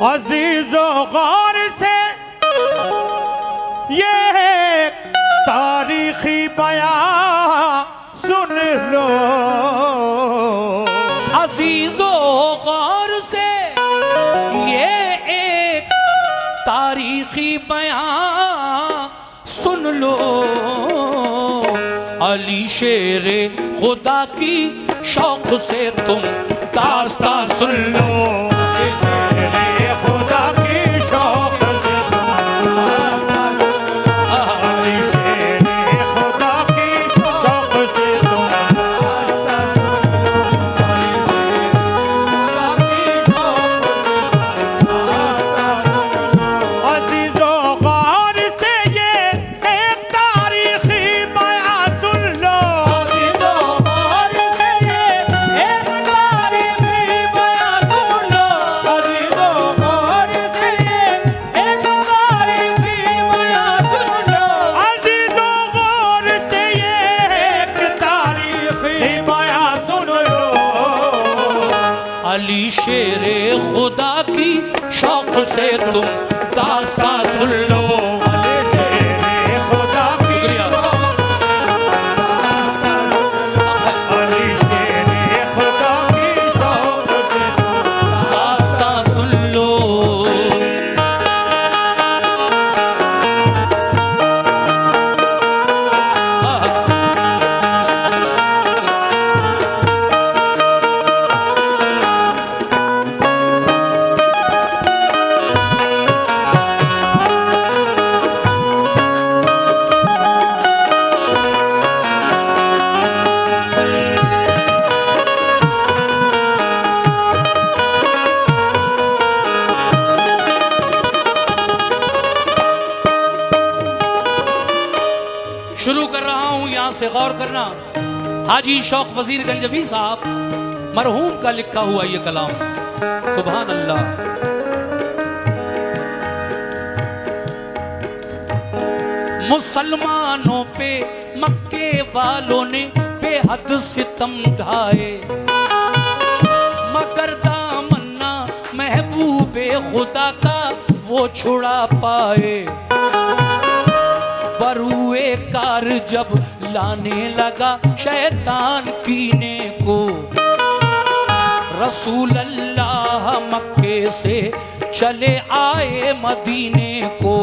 अजीजो गौर से ये तारीखी बयां सुन लो। अजीजो गौर से ये एक तारीखी बयां सुन लो। अली शेरे खुदा की शौक से तुम दास्तां सुन लो। अली शेरे खुदा की शौक से तुम दास्तां सुन लो। शुरू कर रहा हूं, यहां से गौर करना। हाजी शौक वजीर गंजवी साहब मरहूम का लिखा हुआ यह कलाम। सुभान अल्लाह। मुसलमानों पे मक्के वालों ने बेहद सितम ढाए, मगर दामन्ना महबूबे खुदा का वो छुड़ा पाए। बरुए कार जब लाने लगा शैतान कीने को, रसूल अल्लाह मक्के से चले आए मदीने को।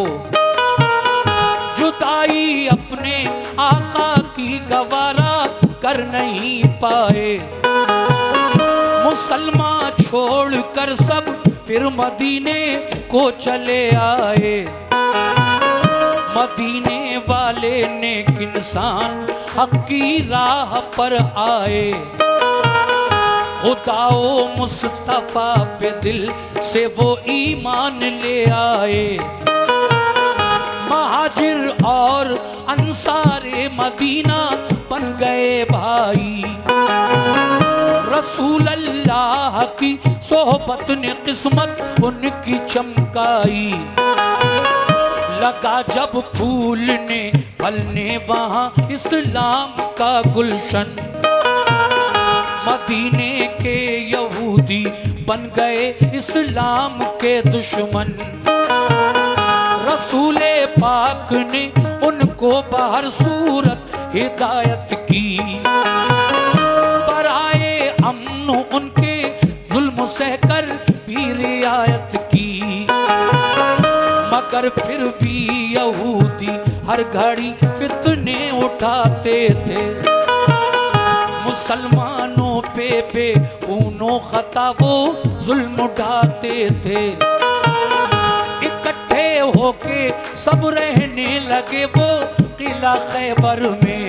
जुदाई अपने आका की गवारा कर नहीं पाए, मुसलमान छोड़कर सब फिर मदीने को चले आए। मदीने वाले नेक इंसान हक की राह पर आए, खुदाओ मुस्तफा पे दिल से वो ईमान ले आए। महाजिर और अंसारे मदीना बन गए भाई, रसूल अल्लाह की सोहबत ने किस्मत उनकी चमकाई। लगा जब फूलने फलने वहाँ इस्लाम का गुलशन, मदीने के यहूदी बन गए इस्लाम के दुश्मन। रसूले पाक ने उनको बाहर सूरत हिदायत की, बराए अमन उनके जुल्म सहकर भी रियायत की। मगर फिर भी यहूदी हर घड़ी फितने उठाते थे, मुसलमानों पे खूनो खता वो जुल्म उठाते थे। इकट्ठे होके सब रहने लगे वो किला खैबर में,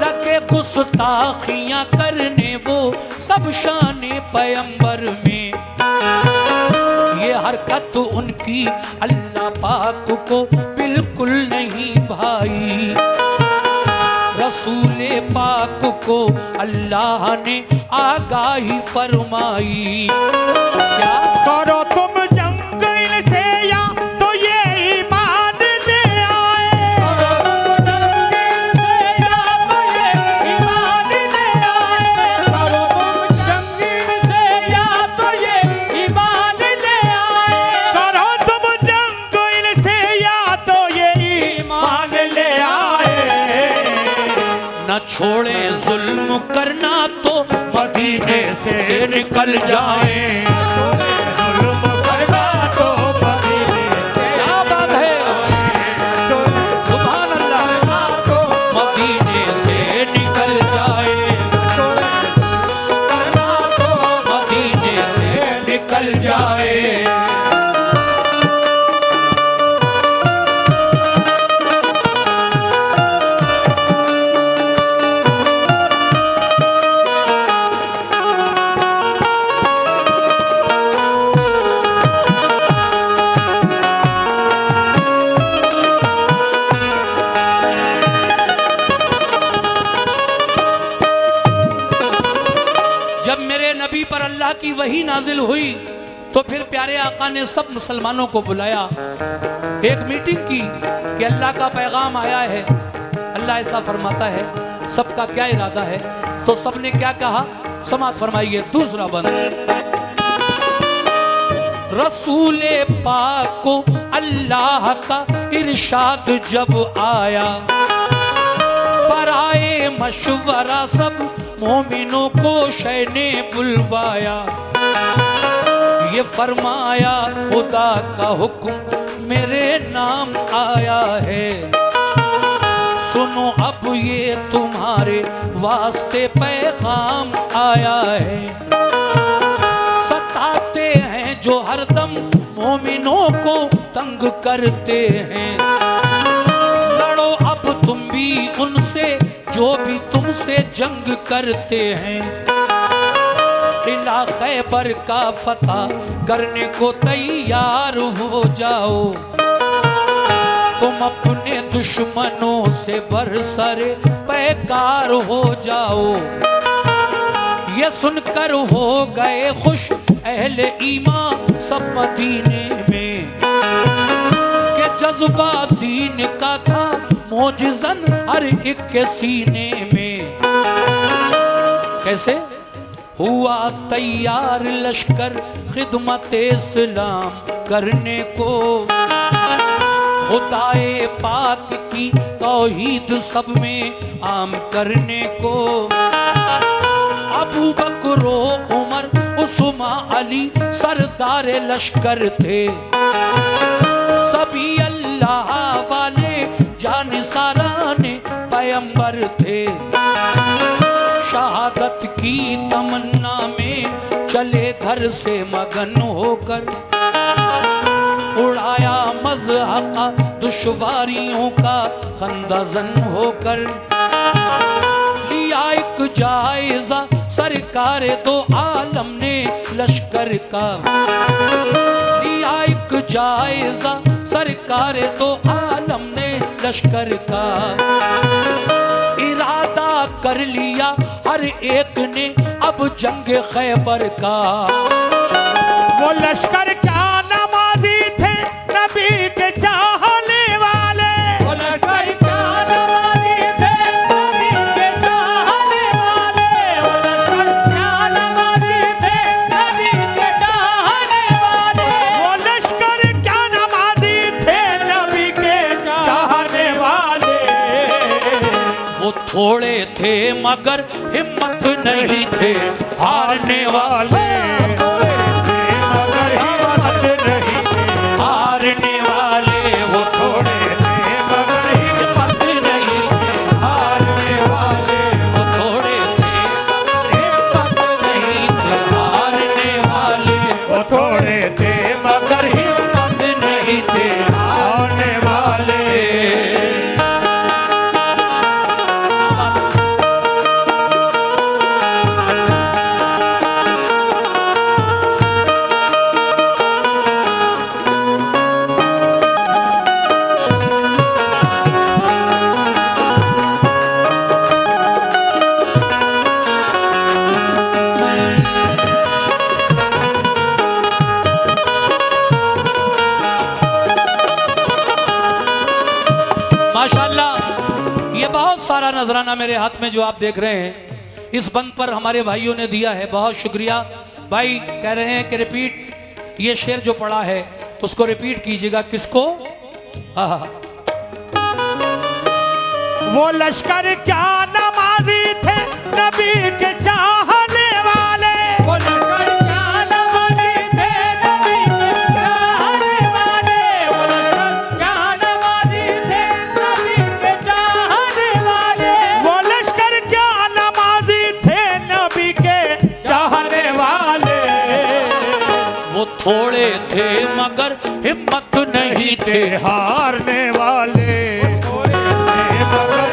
लगे गुस्ताखियां करने वो सब शाने पैगंबर में। ये हरकत उनकी अल्लाह पाक को बिल्कुल नहीं भाई, रसूले पाक को अल्लाह ने आगाही फरमाई। क्या करो तुम जंग इनसे या तो ये ईमान ले आए, करो तुम जंग इनसे या तो ये ईमान ले आए, करो तुम जंग इनसे या तो ये ईमान छोड़े जुल्म करना तो मदीने से निकल जाए। जुल्म करना तो मदीने से क्या बात है, सुभान अल्लाह, मदीने से निकल जाए, मदीने से निकल जाए। जब मेरे नबी पर अल्लाह की वही नाजिल हुई तो फिर प्यारे आका ने सब मुसलमानों को बुलाया, एक मीटिंग की कि अल्लाह का पैगाम आया है, अल्लाह ऐसा फरमाता है, सबका क्या इरादा है। तो सबने क्या कहा, समाअत फरमाइए। दूसरा बंद, रसूले पाक को अल्लाह का इरशाद जब आया, पराए मशवरा सब मोमिनों को शय ने बुलवाया, ये फरमाया खुदा का हुक्म मेरे नाम आया है, सुनो अब ये तुम्हारे वास्ते पैगाम आया है। सताते हैं जो हरदम मोमिनों को तंग करते हैं, लड़ो अब तुम भी उनसे जो भी तुमसे जंग करते हैं। किला खैबर का फतह करने को तैयार हो जाओ, तुम अपने दुश्मनों से बरसरे पैकार हो जाओ। ये सुनकर हो गए खुश अहले ईमान सब मदीने में, के जज्बा दीन का था मोजिज़न हर एक के सीने में। कैसे हुआ तैयार लश्कर खिदमत इस्लाम करने को, खुदाए पाक की तौहीद सब में आम करने को। अबू बकर उमर उस्मा अली सरदार लश्कर थे, सभी अल्लाह वाले जानिसाराने पैगंबर थे। शहादत की तमन्ना में चले घर से मगन होकर, उड़ाया मज़हक़ा दुश्वारियों का खंदाजन होकर। लिया एक जायजा सरकार दो आलम ने लश्कर का, लिया एक जायजा सरकार दो आलम ने लश्कर का। इरादा कर लिया हर एक ने अब जंग खैबर का। वो लश्कर क्या नमाजी थे नबी के चाहने वाले, वो लश्कर क्या नमाजी थे नबी के चाहने वाले, वो लश्कर क्या नमाजी थे नबी के चाहने वाले, वो लश्कर क्या नमाजी थे नबी के चाहने वाले। वो थोड़े थे मगर हिम्मत नहीं थे हारने वाले, हारने वाले। वो थोड़े थे मगर हिम्मत नहीं थे हारने वाले, वो थोड़े थे हिम्मत नहीं थे हारने वाले, वो थोड़े थे मगर हिम्मत नहीं थे हारने वाले। माशाल्लाह, ये बहुत सारा नजराना मेरे हाथ में जो आप देख रहे हैं, इस बंद पर हमारे भाइयों ने दिया है, बहुत शुक्रिया। भाई कह रहे हैं कि रिपीट, ये शेर जो पढ़ा है उसको रिपीट कीजिएगा। किसको? वो लश्कर क्या नमाज नबी के चाहने वाले। वो लश्कर क्या नमाजी थे नबी के चाहने वाले। वो लश्कर क्या नमाजी थे नबी के चाहने वाले। वो लश्कर क्या नमाजी थे नबी के चाहने वाले। वो थोड़े थे मगर हिम्मत नहीं थे हारने वाले।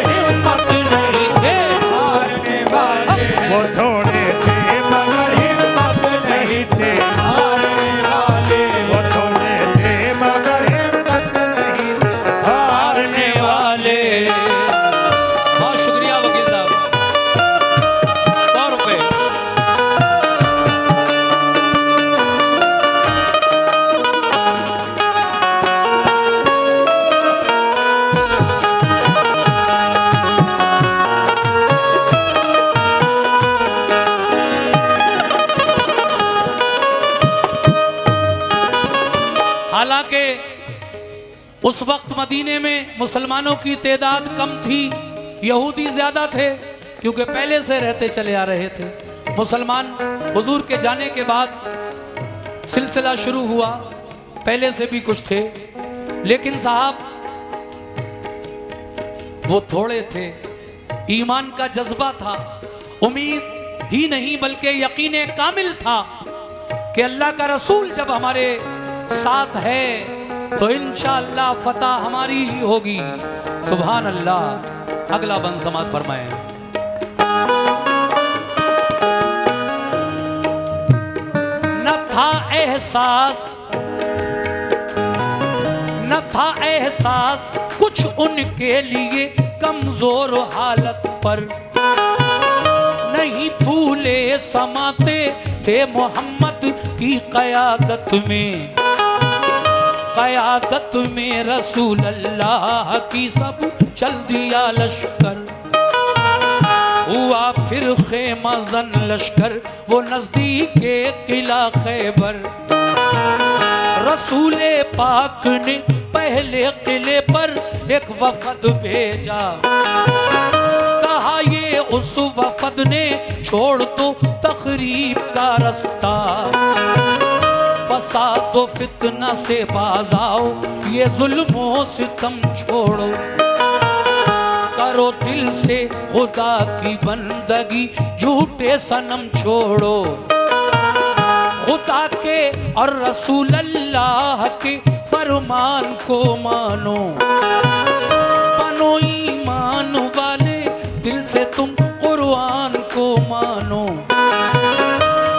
हिम्मत नहीं थे हारने वाले। वो थोड़े थे मगर हिम्मत नहीं थे हारने वाले। वो थोड़े थे मगर हिम्मत नहीं थे हारने वाले। बहुत शुक्रिया वकील साहब, 100 रुपए। हालांकि उस वक्त मदीने में मुसलमानों की तादाद कम थी, यहूदी ज्यादा थे, क्योंकि पहले से रहते चले आ रहे थे। मुसलमान हुजूर के जाने के बाद सिलसिला शुरू हुआ, पहले से भी कुछ थे, लेकिन साहब वो थोड़े थे। ईमान का जज्बा था, उम्मीद ही नहीं बल्कि यकीन कामिल था कि अल्लाह का रसूल जब हमारे साथ है तो इंशाअल्लाह फतह हमारी ही होगी। सुभान अल्लाह। अगला बंद समाज फरमाए। न था एहसास, न था एहसास कुछ उनके लिए कमजोर हालत पर। नहीं फूले समाते थे मोहम्मद की क़यादत में। क़यादत में रसूल अल्लाह की सब चल दिया लश्कर। हुआ फिर खेमा जन लश्कर वो नजदीक किला खैबर। रसूले पाक ने पहले किले पर एक वफद भेजा। कहा ये उस वफद ने छोड़ दो तकरीब का रास्ता। फसाद व फितना से बाज आओ, ये जुल्मों सितम छोड़ो। करो दिल से खुदा की बंदगी, झूठे सनम छोड़ो। खुदा के और रसूल अल्लाह के फरमान को मानो। बनो ईमान वाले, दिल से तुम कुरान को मानो।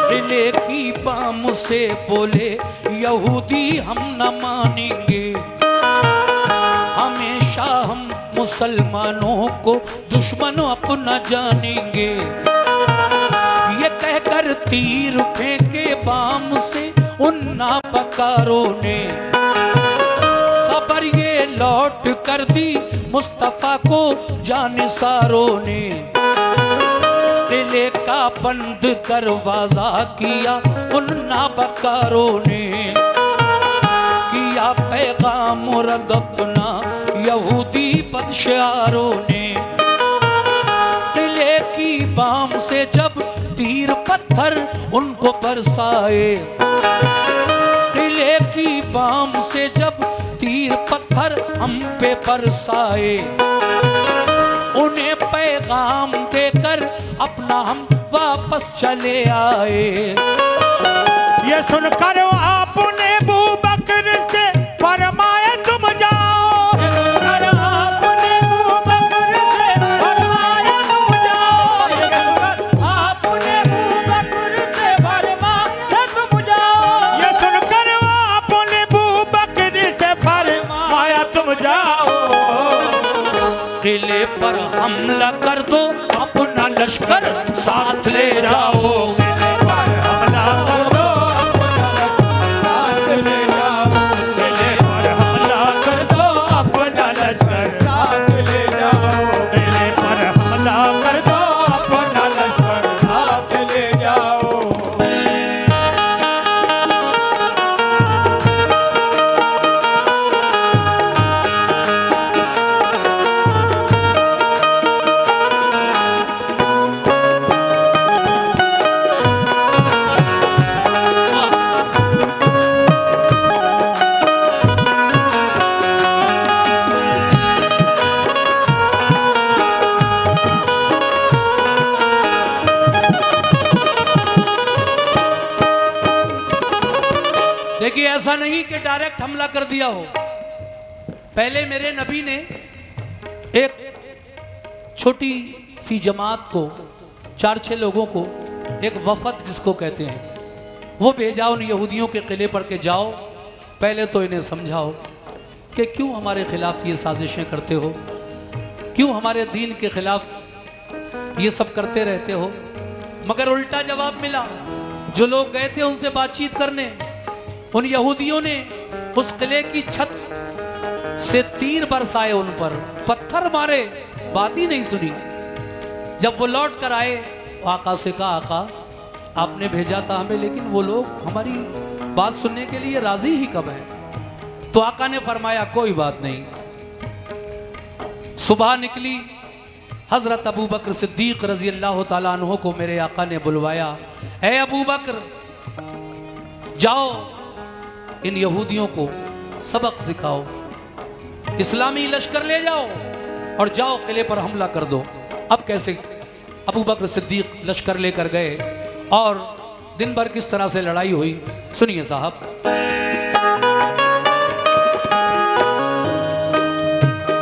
किले की बाम से बोले यहूदी हम न मानेंगे। हमेशा हम मुसलमानों को दुश्मन अपना जानेंगे। ये कहकर तीर फेंके बाम से उन नापकारों ने। खबर ये लौट कर दी मुस्तफा को जानिसारों ने। किले का बंद दरवाजा किया उन नाबकारों ने। किया पैगाम रद्द अपना यहूदी बदशारों ने। किले की बाम से जब तीर पत्थर उनको बरसाए। किले की बाम से जब तीर पत्थर हम पे बरसाए। उन्हें पैगाम देकर अपना हम वापस चले आए। ये सुनकर आपने अबू बकर से फरमाया तुम जाओ। ये सुनकर आपने अबू बकर से फरमाया तुम जाओ। ये सुनकर आपने अबू बकर से फरमाया तुम जाओ। ये सुनकर आपने अबू बकर से फरमाया तुम जाओ। किले पर हमला कर दो, अपना लश्कर साथ ले जाओ। किले पर हमला कर दो, अपना लश्कर साथ ले जाओ। किले पर हमला कर दो, अपना लश्कर साथ ले जाओ। किले पर हमला कर दो, अपना लश्कर साथ ले जाओ। देखिए ऐसा नहीं कि डायरेक्ट हमला कर दिया हो। पहले मेरे नबी ने एक छोटी सी जमात को, 4-6 लोगों को, एक वफद जिसको कहते हैं, वो भेजा उन यहूदियों के किले पर के जाओ, पहले तो इन्हें समझाओ कि क्यों हमारे खिलाफ ये साजिशें करते हो, क्यों हमारे दीन के खिलाफ ये सब करते रहते हो। मगर उल्टा जवाब मिला। जो लोग गए थे उनसे बातचीत करने, उन यहूदियों ने उस किले की छत से तीर बरसाए, उन पर पत्थर मारे, बात ही नहीं सुनी। जब वो लौट कर आए, आका से कहा, आका आपने भेजा था हमें, लेकिन वो लोग हमारी बात सुनने के लिए राजी ही कब हैं। तो आका ने फरमाया कोई बात नहीं। सुबह निकली, हजरत अबू बकर सिद्दीक रजी अल्लाह ताला अन्हो को मेरे आका ने बुलवाया। ए अबू बकर, जाओ इन यहूदियों को सबक सिखाओ, इस्लामी लश्कर ले जाओ और जाओ किले पर हमला कर दो। अब कैसे? अबू बकर सिद्दीक लश्कर लेकर गए और दिन भर किस तरह से लड़ाई हुई सुनिए साहब।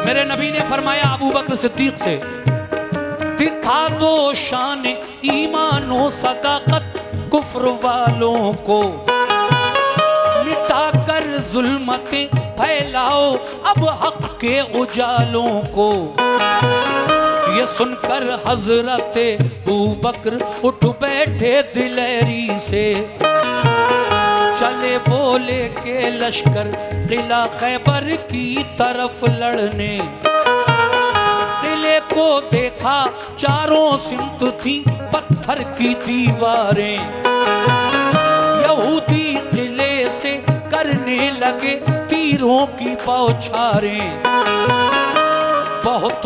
मेरे नबी ने फरमाया अबू बकर सिद्दीक से, दिखा दो शान ईमान व सदाकत कुफ्र वालों को, मिटाकर जुल्मतें फैलाओ अब हक के उजालों को। ये सुनकर हजरत अबू बकर उठ बैठे दिलेरी से, चले बोले के लश्कर किला खैबर की तरफ लड़ने। किले को देखा चारों सिमत थी पत्थर की दीवारें, यहूदी किले से करने लगे तीरों की बौछारें। बहुत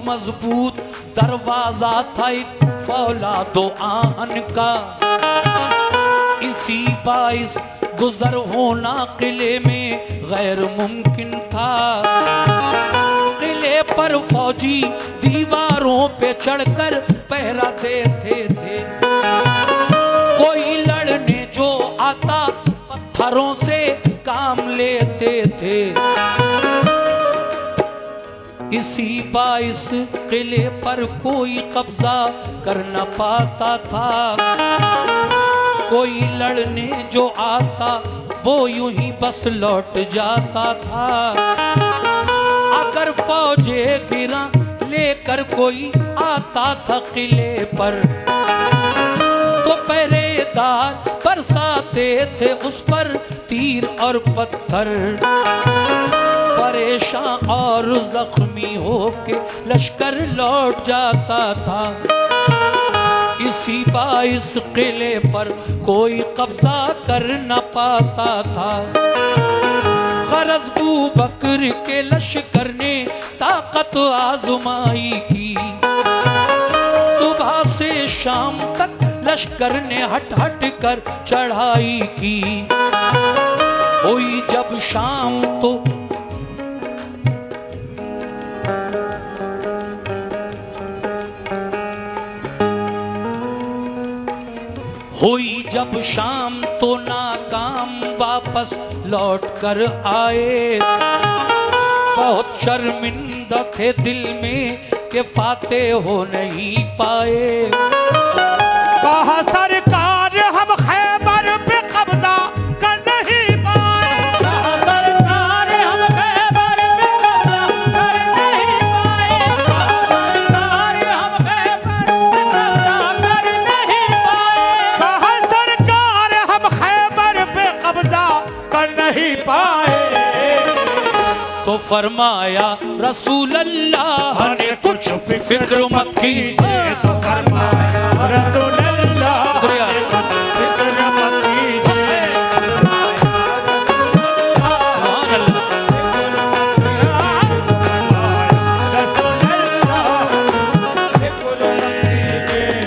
मजबूत दरवाजा था एक फौलादो आहन का, इसी बाइस गुजर होना किले में गैर मुमकिन था। किले पर फौजी दीवारों पे चढ़कर पहरा देते थे, कोई लड़ने जो आता पत्थरों से काम लेते थे। इसी बाइस किले पर कोई कब्जा कर न पाता था, कोई लड़ने जो आता वो यूं ही बस लौट जाता था। अगर फौजे गिरा लेकर कोई आता था किले पर, तो पहरेदार बरसाते थे उस पर तीर और पत्थर। परेशान और जख्मी होके लश्कर लौट जाता था। इसी बाइस किले पर कोई कब्जा कर न पाता था। गरज अबू बकर के लश्कर ने ताकत आजमाई की, सुबह से शाम तक लश्कर ने हट हट कर चढ़ाई की। हुई जब शाम तो नाकाम वापस लौट कर आए। बहुत शर्मिंदा थे दिल में कि फाते हो नहीं पाए। कहा सरकार हम खैबर पे कब्जा कर नहीं पाए। कहा सरकार हम खैबर पे कब्जा कर नहीं पाए। कहा सरकार हम खैबर पे कब्जा कर नहीं पाए। कहा सरकार हम खैबर पे कब्जा कर नहीं पाए। तो फरमाया रसूल अल्लाह ने कुछ फिक्र मत कीजिए। तो फरमाया रसूल अल्लाह ने कुछ फिक्र मत कीजिए। रसूल अल्लाह फिक्र मत कीजिए।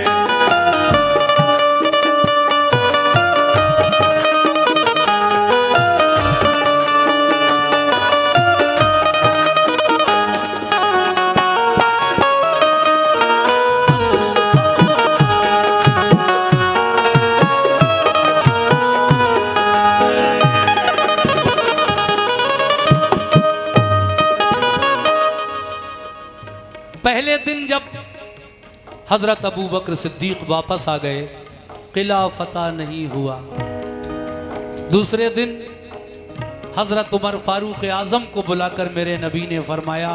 पहले दिन जब हजरत अबू बकर सिद्दीक वापस आ गए, किला फतह नहीं हुआ। दूसरे दिन हजरत उमर फारूक आजम को बुलाकर मेरे नबी ने फरमाया,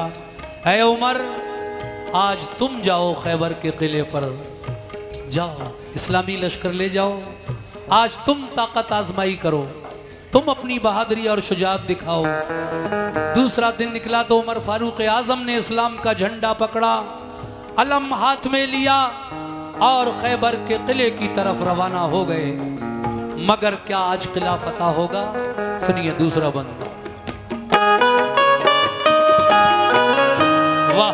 ऐ उमर, आज तुम जाओ खैबर के किले पर, जाओ इस्लामी लश्कर ले जाओ, आज तुम ताकत आजमाई करो, तुम अपनी बहादुरी और शुजाअत दिखाओ। दूसरा दिन निकला तो उमर फारूक आजम ने इस्लाम का झंडा पकड़ा, अलम हाथ में लिया और खैबर के किले की तरफ रवाना हो गए। मगर क्या आज किला फतह होगा? सुनिए दूसरा बंद। वाह,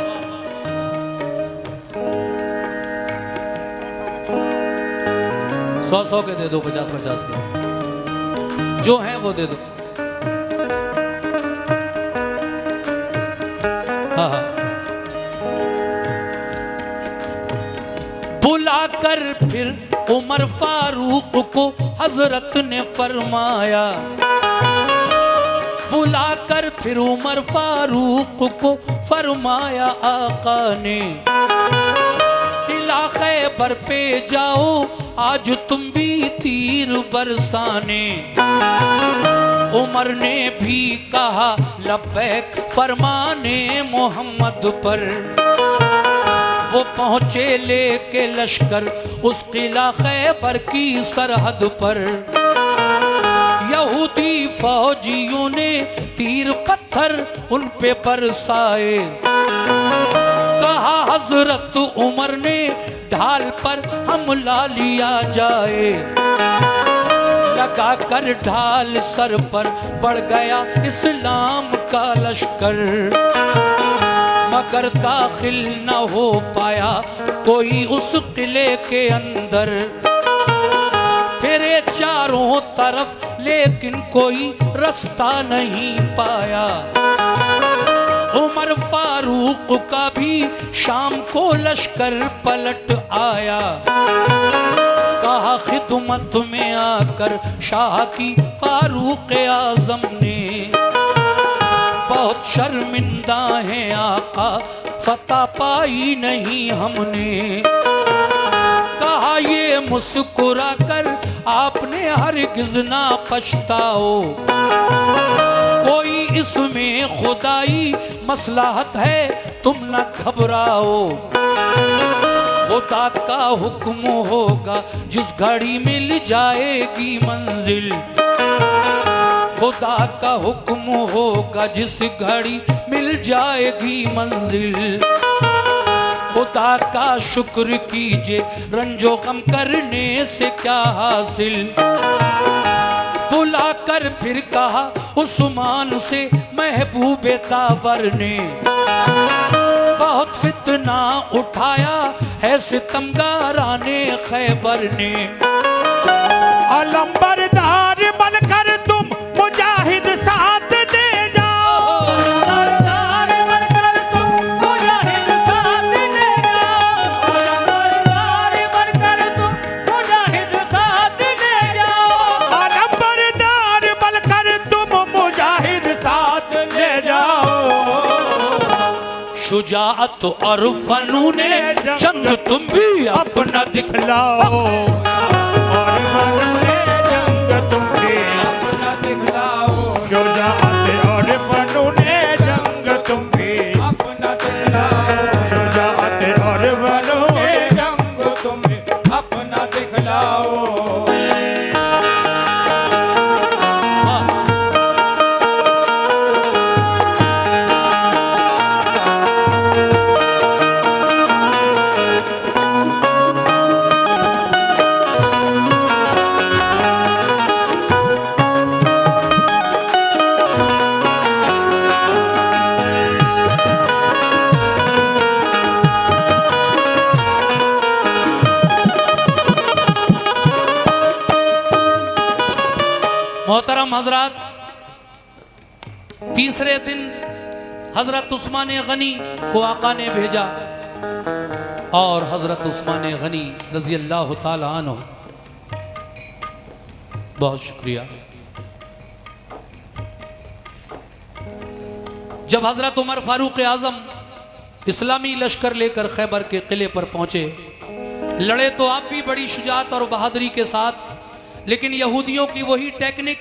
सौ के दे दो, 50 के जो है वो दे दो। हाँ हाँ। बुलाकर फिर उमर फारूक को हजरत ने फरमाया, बुलाकर फिर उमर फारूक को फरमाया आका ने, किला खैबर पे जाओ आज तुम भी तीर बरसाने। उमर ने भी कहा लब्बैक फरमाने मोहम्मद पर। वो पहुंचे लेके लश्कर उस किला खैबर की सरहद पर। यहूदी फौजियों ने तीर पत्थर उन पे बरसाए। कहा हजरत उमर ने ढाल पर हमला लिया जाए। लगा कर ढाल सर पर बढ़ गया इस्लाम का लश्कर। मगर दाखिल न हो पाया कोई उस किले के अंदर। फिरे चारों तरफ लेकिन कोई रास्ता नहीं पाया। उमर फारूक का भी शाम को लश्कर पलट आया। कहा खिदमत में आकर शाह की फारूक आजम ने, बहुत शर्मिंदा है आका फतह पाई नहीं हमने। कहा ये मुस्कुरा कर आपने हरगिज़ ना पछताओ। कोई इसमें खुदाई मसलहत है तुम न घबराओ। खुदा का हुक्म होगा जिस घड़ी मिल जाएगी मंजिल। खुदा का हुक्म होगा जिस घड़ी मिल जाएगी मंजिल। खुदा का शुक्र कीजिए रंजो गम करने से क्या हासिल। बुलाकर फिर कहा उस्मान से महबूबे ताबर ने, बहुत फितना उठाया है सितमगाराने खैबर ने। अलंबरदार बनकर तुम मुजाहिद साथ दे जाओ। अलंबरदार बनकर तुम मुजाहिद साथ दे जाओ। अलंबरदार बनकर तुम मुजाहिद साथ दे जाओ। अलंबरदार बनकर तुम मुजाहिद साथ ले जाओ। शुजाअत और फनूने जंग तुम भी अपना दिखलाओ। और फनूने जंग तुम भी अपना दिखलाओ। शुजाअत और फनूने जंग तुम भी अपना दिखलाओ। शुजाअत और फनूने जंग तुम भी अपना दिखलाओ। मोहतरम हजरात, तीसरे दिन हजरत उस्मान गनी को आका ने भेजा और हजरत उस्मान गनी रजी अल्लाह ताला अन्हु, बहुत शुक्रिया। जब हजरत उमर फारूक आजम इस्लामी लश्कर लेकर खैबर के किले पर पहुंचे। लड़े तो आप भी बड़ी शुजात और बहादुरी के साथ, लेकिन यहूदियों की वही टेक्निक,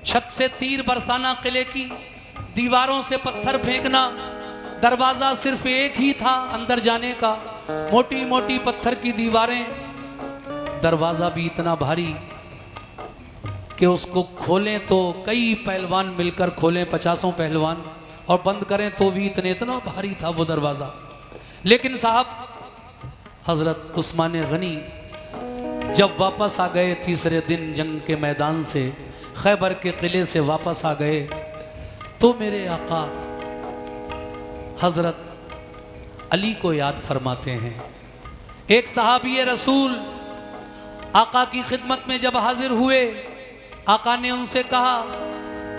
छत से तीर बरसाना किले की, दीवारों से पत्थर फेंकना। दरवाजा सिर्फ एक ही था अंदर जाने का, मोटी मोटी पत्थर की दीवारें, दरवाजा भी इतना भारी कि उसको खोलें तो कई पहलवान मिलकर खोलें, 50 पहलवान, और बंद करें तो भी इतना भारी था वो दरवाजा। लेकिन साहब हजरत उस्मान गनी जब वापस आ गए तीसरे दिन जंग के मैदान से, खैबर के किले से वापस आ गए, तो मेरे आका हजरत अली को याद फरमाते हैं। एक सहाबी रसूल आका की खिदमत में जब हाजिर हुए, आका ने उनसे कहा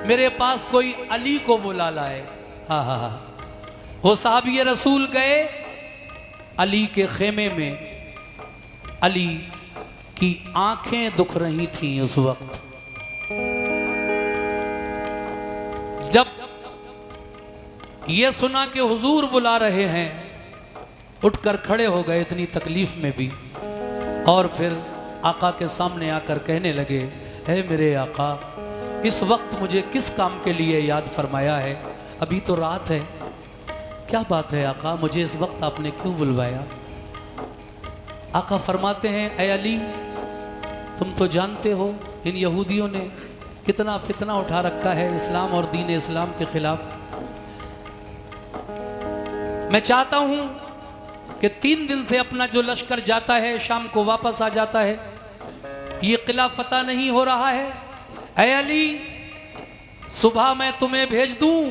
मेरे पास कोई अली को बुला लाए। हाँ हाँ हाँ, वो सहाबी रसूल गए अली के खेमे में। अली की आंखें दुख रही थीं उस वक्त। जब ये सुना कि हुजूर बुला रहे हैं, उठकर खड़े हो गए इतनी तकलीफ में भी, और फिर आका के सामने आकर कहने लगे, है मेरे आका, इस वक्त मुझे किस काम के लिए याद फरमाया है? अभी तो रात है। क्या बात है आका, मुझे इस वक्त आपने क्यों बुलवाया? आका फरमाते हैं, ऐ अली, तुम तो जानते हो इन यहूदियों ने कितना फितना उठा रखा है इस्लाम और दीन इस्लाम के खिलाफ। मैं चाहता हूं कि 3 दिन से अपना जो लश्कर जाता है शाम को वापस आ जाता है, ये किला फतह नहीं हो रहा है। ऐ अली, सुबह मैं तुम्हें भेज दूं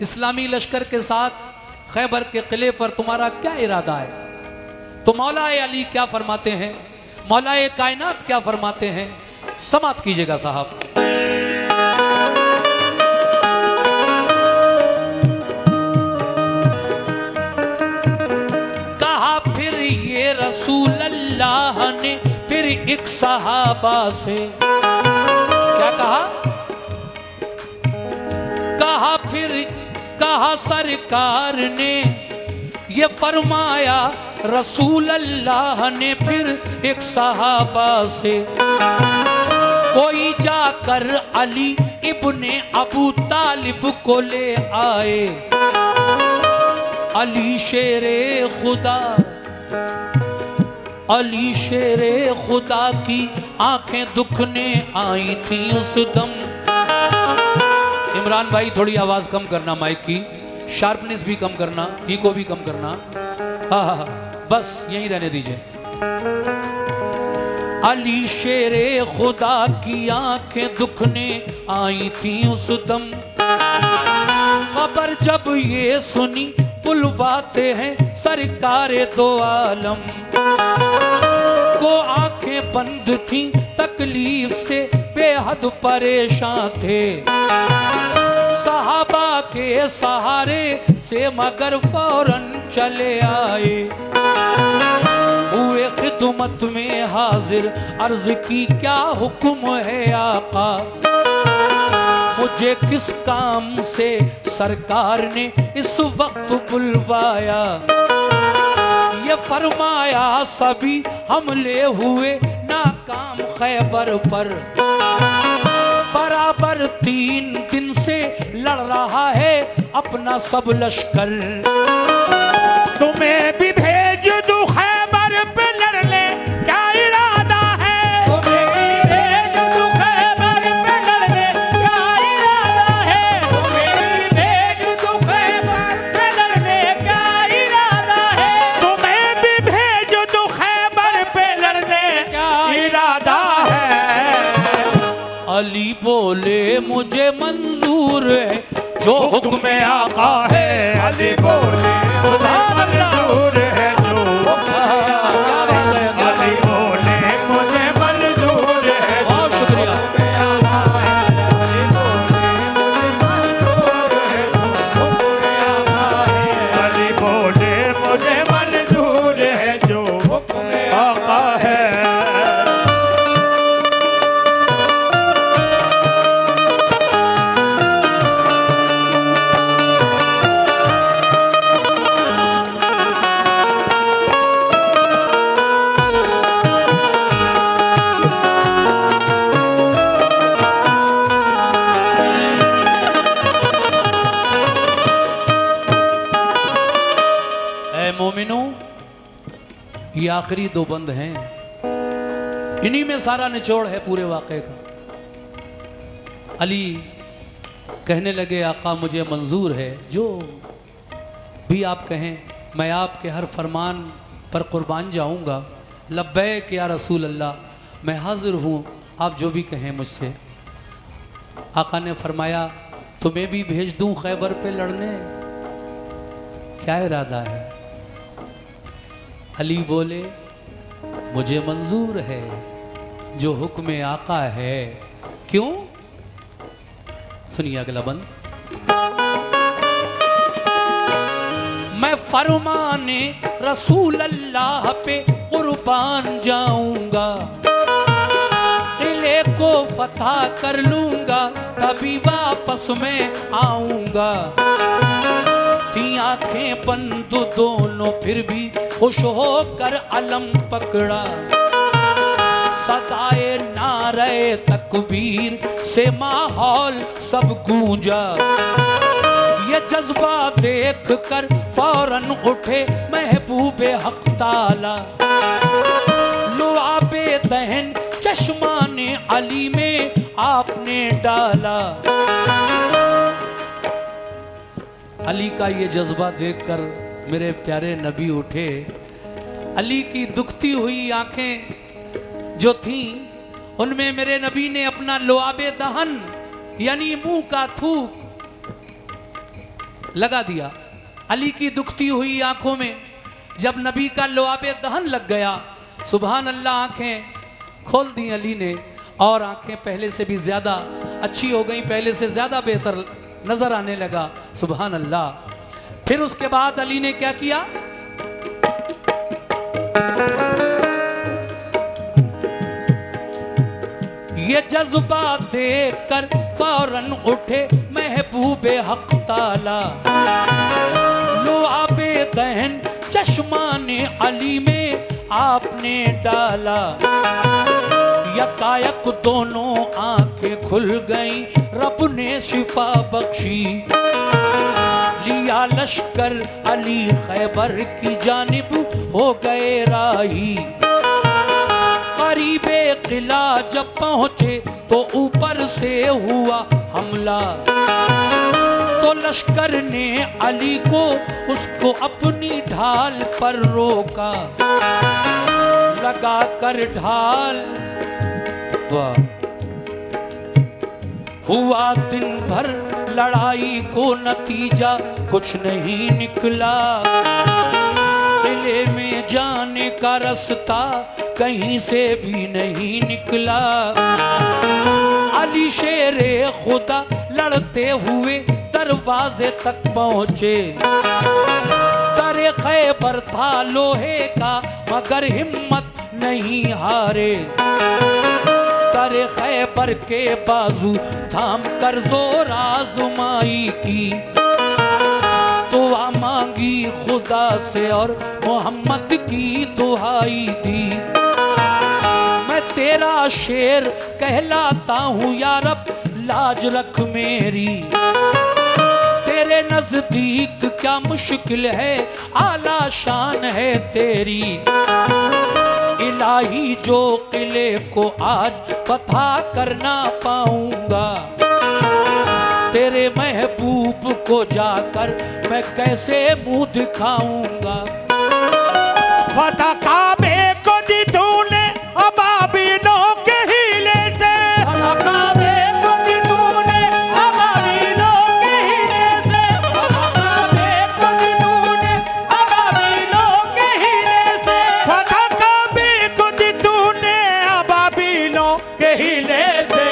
इस्लामी लश्कर के साथ खैबर के किले पर, तुम्हारा क्या इरादा है? तो मौलाए अली क्या फरमाते हैं, मौलाए कायनात क्या फरमाते हैं, समात कीजिएगा साहब। कहा फिर ये रसूल अल्लाह ने फिर एक सहाबा से, क्या कहा? कहा फिर कहा सरकार ने ये फरमाया, रसूल अल्लाह ने फिर एक सहाबा से, कोई जाकर अली इब्ने अबू तालिब को ले आए। अली शेरे खुदा, अली शेरे खुदा की आंखें दुखने आई थी उस दम। इमरान भाई थोड़ी आवाज कम करना, माइक की शार्पनेस भी कम करना, इको भी कम करना। हाँ हाँ, बस यहीं रहने दीजिए। अली शेरे खुदा की आंखें दुखने आई थी उस दम। खबर जब ये सुनी बुलवाते हैं सरकारे दो आलम को, आंखें बंद थी तकलीफ से बेहद परेशान थे। सहाबा के सहारे से मगर फौरन चले आए, हुए खिदमत में हाजिर, अर्ज की क्या हुक्म है आका, मुझे किस काम से सरकार ने इस वक्त बुलवाया? ये फरमाया सभी हमले हुए नाकाम खैबर पर, बराबर 3 दिन से लड़ रहा है अपना सब लश्कर। तुम्हें भी भेज दूं खैबर पे लड़ने, क्या इरादा है? तुम्हें भी भेज दूं खैबर पे लड़ने, क्या इरादा है? तुम्हें भी भेज दूं खैबर पे लड़ने, क्या इरादा है? तुम्हें भी भेज दूं खैबर पे लड़ने, क्या इरादा है? अली बोले मुझे मंजूर है जो हुक्म आका है। अली बोले मुझे मंजूर है जो हुक्म आका है। अली बोले मुझे मंजूर है, बहुत शुक्रिया। अली बोले मुझे मंजूर है जो हुक्म आका है। अली बोले मुझे मंजूर है जो हुक्म आका है। आखिरी दो बंद हैं, इन्हीं में सारा निचोड़ है पूरे वाक़े का। अली कहने लगे आका मुझे मंजूर है, जो भी आप कहें मैं आपके हर फरमान पर कुर्बान जाऊंगा। लब्बैक या रसूल अल्लाह, मैं हाजिर हूँ, आप जो भी कहें मुझसे। आका ने फरमाया तुम्हें भी भेज दूँ खैबर पे लड़ने, क्या इरादा है? अली बोले मुझे मंजूर है, जो हुक्म आका है। क्यों? सुनिए अगला बंद। मैं फरमाने रसूल अल्लाह पे कुर्बान जाऊंगा, किले को फतह कर लूंगा, कभी वापस मैं आऊंगा। थी आंखें बंद दोनों फिर भी खुश होकर अलम पकड़ा, सदाए नारे तकबीर से माहौल सब गूंजा। ये जज्बा देख कर फौरन उठे महबूबे हक ताला, लुआबे दहन चश्माने अली में आपने डाला। अली का ये जज्बा देखकर मेरे प्यारे नबी उठे। अली की दुखती हुई आंखें जो थीं, उनमें मेरे नबी ने अपना लुआबे दहन यानी मुंह का थूक लगा दिया। अली की दुखती हुई आंखों में जब नबी का लुआबे दहन लग गया, सुभान अल्लाह, आंखें खोल दी अली ने और आंखें पहले से भी ज्यादा अच्छी हो गई, पहले से ज्यादा बेहतर नजर आने लगा। सुभान अल्लाह। फिर उसके बाद अली ने क्या किया? ये जज्बा देखकर फौरन उठे महबूबे हक ताला, लुआबे दहन चश्माने अली में आपने डाला। यकायक दोनों आंखें खुल गईं, रब ने शिफा बख्शी। लिया लश्कर अली खैबर की जानिब हो गए राही। करीबे किला जब पहुंचे तो ऊपर से हुआ हमला, तो लश्कर ने अली को उसको अपनी ढाल पर रोका। लगा कर ढाल हुआ दिन भर लड़ाई को नतीजा कुछ नहीं निकला। किले में जाने का रास्ता कहीं से भी नहीं निकला। अली शेरे खुदा लड़ते हुए दरवाजे तक पहुंचे। दरे खैबर था लोहे का मगर हिम्मत नहीं हारे। दरे खैबर के बाजू थाम कर जोर आजमाई की। दुआ मांगी खुदा से और मोहम्मद की दुहाई दी। मैं तेरा शेर कहलाता हूँ या रब, लाज रख मेरी। तेरे नजदीक क्या मुश्किल है, आला शान है तेरी। इलाही जो किले को आज फतह करना पाऊंगा, तेरे महबूब को जाकर मैं कैसे मुंह दिखाऊंगा। फतह काबे को दी तूने अबाबीलों के हीले से। फतह काबे को दी तूने अबाबीलों के हीले से। फतह काबे को दी तूने अबाबीलों के हीले से। फतह काबे को दी तूने अबाबीलों के हीले से।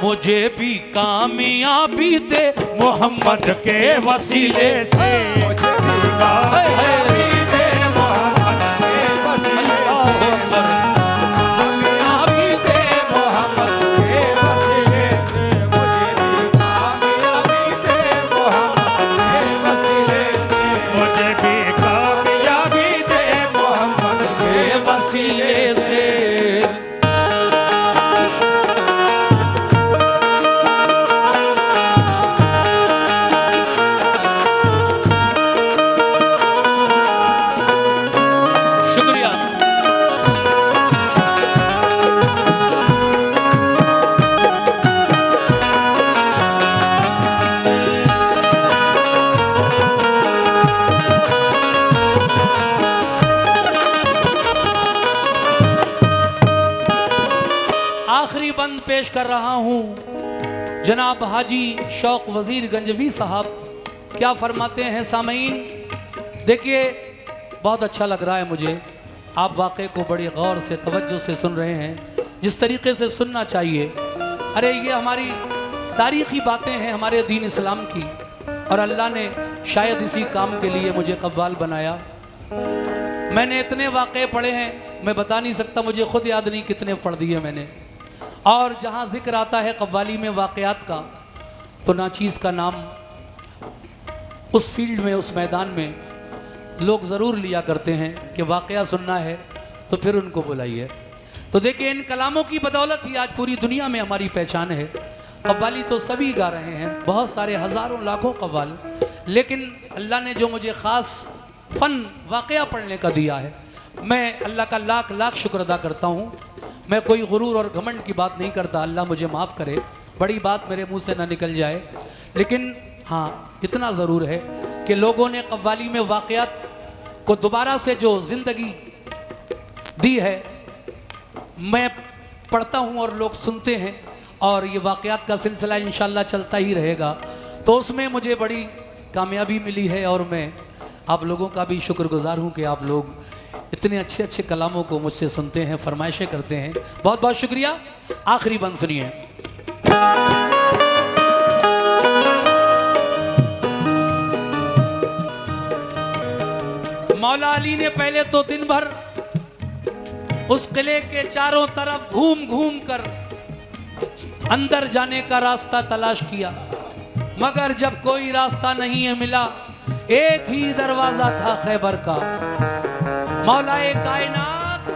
मुझे भी कामयाबी दे मोहम्मद के वसीले से। मुझे भी कामयाबी दे मोहम्मद के वसीले से। कामयाबी दे मोहम्मद के वसीले से। मुझे भी कामयाबी दे मोहम्मद के वसीले से। मुझे भी कामयाबी दे मोहम्मद के वसीले से। आखिरी बंद पेश कर रहा हूं। जनाब हाजी शौक वजीर गंजवी साहब क्या फरमाते हैं सामीन। देखिए बहुत अच्छा लग रहा है मुझे, आप वाक़े को बड़ी गौर से तवज्जो से सुन रहे हैं, जिस तरीके से सुनना चाहिए। अरे ये हमारी तारीख़ी बातें हैं हमारे दीन इस्लाम की, और अल्लाह ने शायद इसी काम के लिए मुझे कव्वाल बनाया। मैंने इतने वाक़े पढ़े हैं मैं बता नहीं सकता, मुझे खुद याद नहीं कितने पढ़ दिए मैंने। और जहाँ जिक्र आता है कव्वाली में वाक़यात का, तो नाचीज़ का नाम उस फील्ड में, उस मैदान में लोग ज़रूर लिया करते हैं कि वाक़या सुनना है तो फिर उनको बुलाइए। तो देखिए इन कलामों की बदौलत ही आज पूरी दुनिया में हमारी पहचान है। कव्वाली तो सभी गा रहे हैं, बहुत सारे हज़ारों लाखों कव्वाल, लेकिन अल्लाह ने जो मुझे ख़ास फ़न वाक़या पढ़ने का दिया है, मैं अल्लाह का लाख लाख शुक्र अदा करता हूँ। मैं कोई गुरूर और घमंड की बात नहीं करता, अल्लाह मुझे माफ़ करे, बड़ी बात मेरे मुंह से ना निकल जाए। लेकिन हाँ इतना ज़रूर है कि लोगों ने कव्वाली में वाक़यात को दोबारा से जो ज़िंदगी दी है, मैं पढ़ता हूँ और लोग सुनते हैं, और ये वाक़यात का सिलसिला इंशाअल्लाह चलता ही रहेगा। तो उसमें मुझे बड़ी कामयाबी मिली है, और मैं आप लोगों का भी शुक्रगुजार हूँ कि आप लोग इतने अच्छे अच्छे कलामों को मुझसे सुनते हैं, फरमाइशें करते हैं। बहुत बहुत शुक्रिया। आखिरी बंद सुनिए। मौला अली ने पहले तो दिन भर उस किले के चारों तरफ घूम घूम कर अंदर जाने का रास्ता तलाश किया, मगर जब कोई रास्ता नहीं है मिला, एक ही दरवाजा था खैबर का। मौलाए कायनात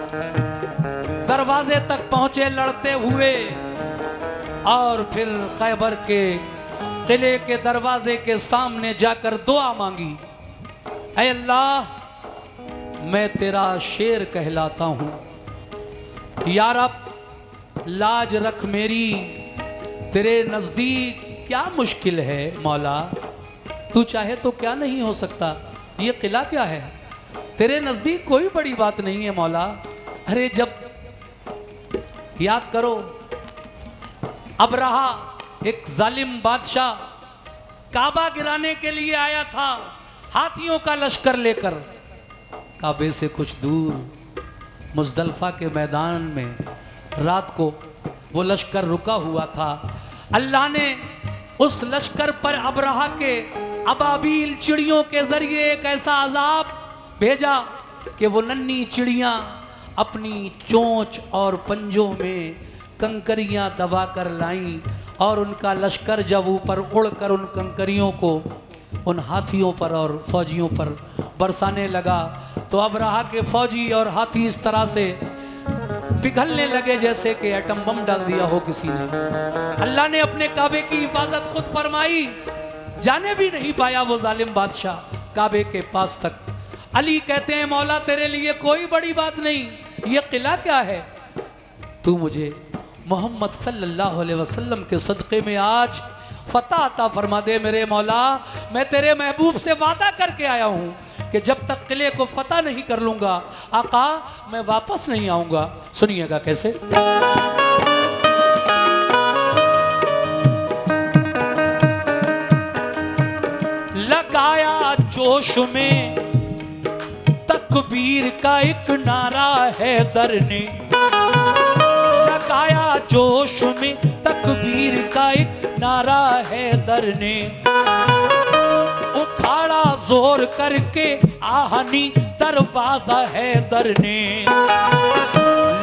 दरवाजे तक पहुंचे लड़ते हुए, और फिर खैबर के किले के दरवाजे के सामने जाकर दुआ मांगी, ऐ अल्लाह मैं तेरा शेर कहलाता हूं, या रब लाज रख मेरी, तेरे नजदीक क्या मुश्किल है मौला, तू चाहे तो क्या नहीं हो सकता, ये किला क्या है, तेरे नजदीक कोई बड़ी बात नहीं है मौला। अरे जब याद करो, अबरहा एक जालिम बादशाह काबा गिराने के लिए आया था हाथियों का लश्कर लेकर। काबे से कुछ दूर मुजदलफा के मैदान में रात को वो लश्कर रुका हुआ था। अल्लाह ने उस लश्कर पर अबरहा के अबाबील चिड़ियों के जरिए एक ऐसा अजाब भेजा कि वो नन्ही चिड़ियां अपनी चोंच और पंजों में कंकरियां दबा कर लाईं, और उनका लश्कर जब ऊपर उड़कर उन कंकरियों को उन हाथियों पर और फौजियों पर बरसाने लगा, तो अबरहा के फौजी और हाथी इस तरह से पिघलने लगे जैसे कि एटम बम डाल दिया हो किसी ने। अल्लाह ने अपने काबे की हिफाजत खुद फरमाई, जाने भी नहीं पाया वो जालिम बादशाह काबे के पास तक। अली कहते हैं मौला तेरे लिए कोई बड़ी बात नहीं, ये किला क्या है, तू मुझे मोहम्मद सल्लल्लाहु अलैहि वसल्लम के सदक़े में आज फतह अता फरमा दे मेरे मौला। मैं तेरे महबूब से वादा करके आया हूँ कि जब तक किले को फतह नहीं कर लूंगा आका मैं वापस नहीं आऊंगा। सुनिएगा कैसे। लगाया जोश में तकबीर का एक नारा है दर ने, लगाया जोश में तकबीर का एक नारा है दर ने, उखाड़ा जोर करके आहनी दरवाजा है दर ने,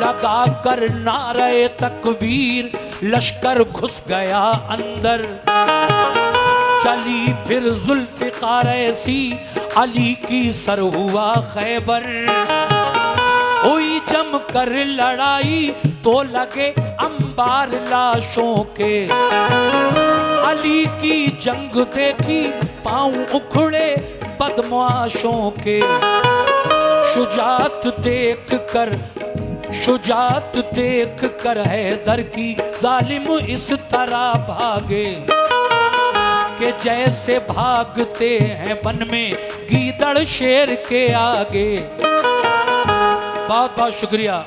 लगा कर नारे तकबीर लश्कर घुस गया अंदर, चली फिर जुल्फ़िकार ऐसी अली की सर हुआ खैबर, हुई जम कर लड़ाई तो लगे अंबार लाशों के, अली की जंग देखी पांव उखड़े बदमाशों के, शुजात देख कर हैदर की जालिम इस तरह भागे कि जैसे भागते हैं वन में गीदड़ शेर के आगे। बहुत बहुत शुक्रिया।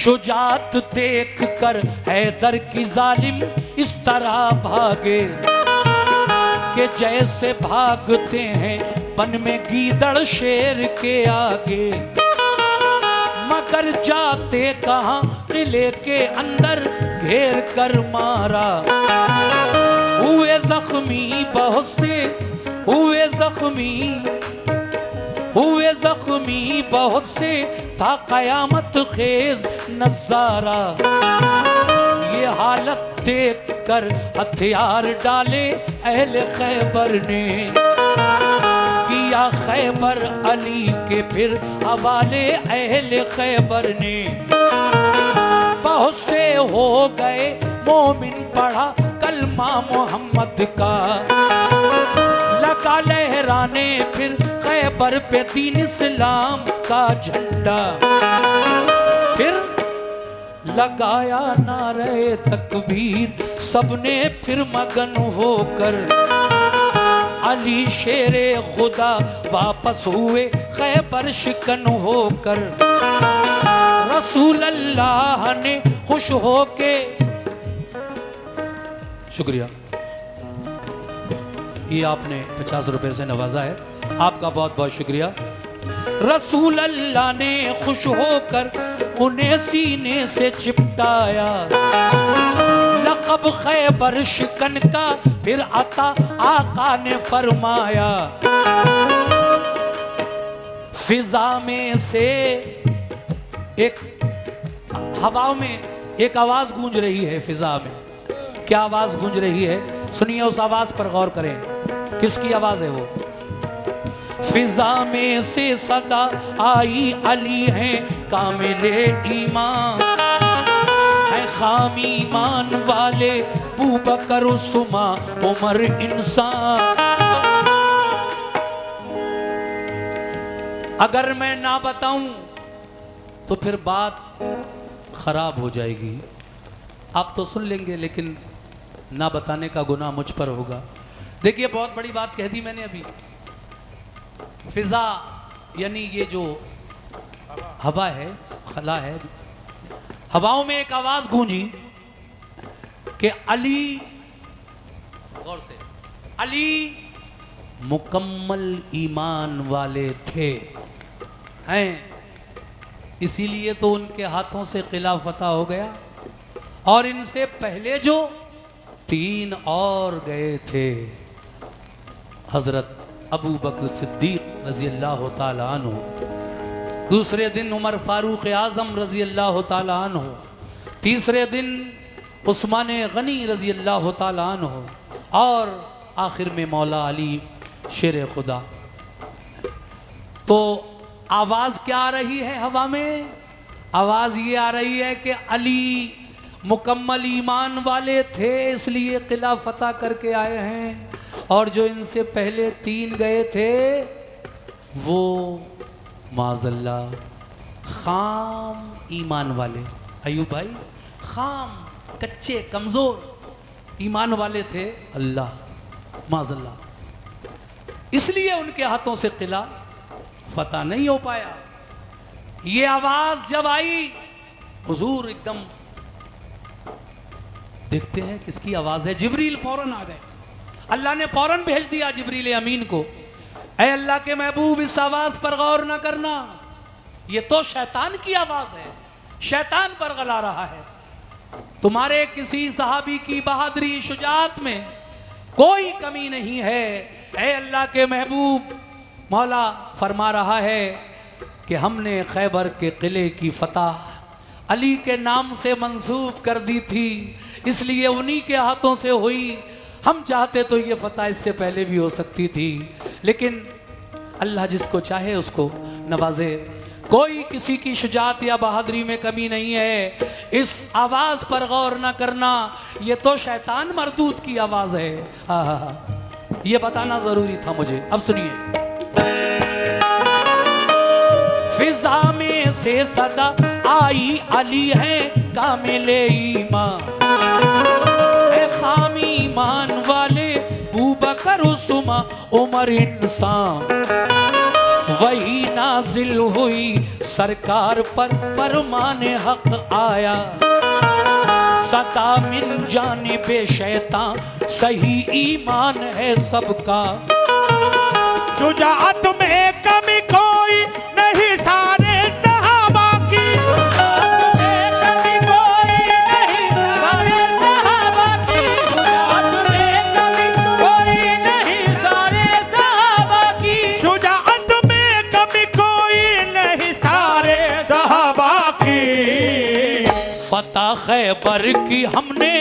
शुजात देख कर हैदर की जालिम इस तरह भागे कि जैसे भागते हैं वन में गीदड़ शेर के आगे। मगर जाते कहां किले के अंदर घेर कर मारा। हुए जख्मी बहुत से, हुए जख्मी बहुत से, था कयामत खेज नजारा। ये हालत देख कर हथियार डाले अहले खैबर ने, किया खैबर अली के फिर हवाले अहले खैबर ने। बहुत से हो गए मोमिन पढ़ा कलमा मोहम्मद का, लगा लहराने फिर खैबर पे दीन इस्लाम का झंडा। फिर लगाया नारे तकबीर सबने फिर मगन होकर, अली शेरे खुदा वापस हुए खैबर शिकन होकर। रसूल अल्लाह ने खुश होके, शुक्रिया, ये आपने 50 रुपए से नवाजा है, आपका बहुत बहुत शुक्रिया। रसूल अल्लाह ने खुश होकर उन्हें सीने से चिपटाया। लक़ब खैबर शिकन का फिर अता आका ने फरमाया। फिजा में से एक, हवाओं में एक आवाज गूंज रही है। फिजा में क्या आवाज गूंज रही है? सुनिए, उस आवाज पर गौर करें, किसकी आवाज है वो? फिजा में से सदा आई अली है कामिले ईमान, है खामी ईमान वाले अबू बकर उस्मा उमर इंसान। अगर मैं ना बताऊं तो फिर बात खराब हो जाएगी। आप तो सुन लेंगे लेकिन ना बताने का गुनाह मुझ पर होगा। देखिए, बहुत बड़ी बात कह दी मैंने अभी। फिजा यानी ये जो हवा है, खला है, हवाओं में एक आवाज गूंजी कि अली, गौर से, अली मुकम्मल ईमान वाले थे, हैं, इसीलिए तो उनके हाथों से किला फतह हो गया। और इनसे पहले जो 3 और गए थे, हजरत अबू बकर सिद्दीक रजी अल्लाह ताला अन्हु, दूसरे दिन उमर फारूक आजम रजी अल्लाह ताला अन्हु, तीसरे दिन उस्मान गनी रजी अल्लाह ताला अन्हु, और आखिर में मौला अली शेर खुदा। तो आवाज़ क्या आ रही है हवा में? आवाज़ ये आ रही है कि अली मुकम्मल ईमान वाले थे, इसलिए किला फतह करके आए हैं। और जो इनसे पहले 3 गए थे वो माज़ल्ला खाम ईमान वाले, अयूब भाई, खाम कच्चे कमज़ोर ईमान वाले थे। अल्लाह माज़ल्ला, इसलिए उनके हाथों से किला फतह नहीं हो पाया। ये आवाज़ जब आई, हुजूर एकदम देखते हैं किसकी आवाज़ है। जिब्रील फौरन आ गए। अल्लाह ने फौरन भेज दिया जिब्रील अमीन को, ऐ अल्लाह के महबूब इस आवाज़ पर गौर न करना, ये तो शैतान की आवाज़ है, शैतान पर गला रहा है। तुम्हारे किसी सहाबी की बहादुरी शुजात में कोई कमी नहीं है। ऐ अल्लाह के महबूब, मौला फरमा रहा है कि हमने खैबर के किले की फतह अली के नाम से मंसूब कर दी थी, इसलिए उन्हीं के हाथों से हुई। हम चाहते तो ये फतह इससे पहले भी हो सकती थी, लेकिन अल्लाह जिसको चाहे उसको नवाजे। कोई किसी की शुजात या बहादुरी में कमी नहीं है। इस आवाज़ पर गौर न करना, ये तो शैतान मरदूद की आवाज़ है। हाँ, ये बताना ज़रूरी था मुझे। अब सुनिए, फिजा में से सदा आई अली है कामिले ईमान, खामी ईमान वाले अबू बकर उस्मा उमर इंसान। वही नाजिल हुई सरकार पर फरमाने हक आया। सदा मिन जानिबे शैतान सही ईमान है सबका। शुजाअत में कमी कोई नहीं सारे सहाबा की। शुजाअत में कमी कोई नहीं सारे सहाबा की। शुजाअत में कमी कोई नहीं सारे सहाबा की। शुजाअत में कमी कोई नहीं सारे सहाबा की। फतह खैबर की हमने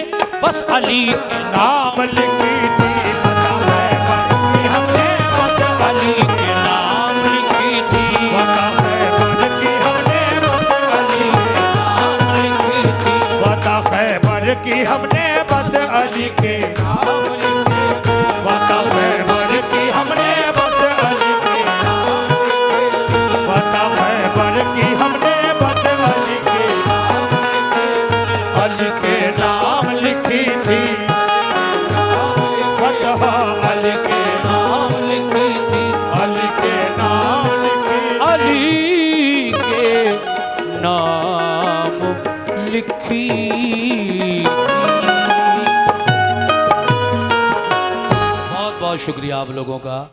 बस अली के नाम लिखी थी। फतह खैबर की हमने बस अली के नाम लिखी थी। फतह खैबर की हमने बस अली के नाम लिखी थी। फतह खैबर की हमने बस अली के नाम लिखे। फतह खैबर की हमने बस अली के नाम लिखे। फतह खैबर की हमने बस अली के नाम लिखे। अली के नाम लिखी थी। फतह अली के नाम लिखी थी। अली के नाम लिखी। अली के नाम लिखी। बहुत बहुत शुक्रिया आप लोगों का।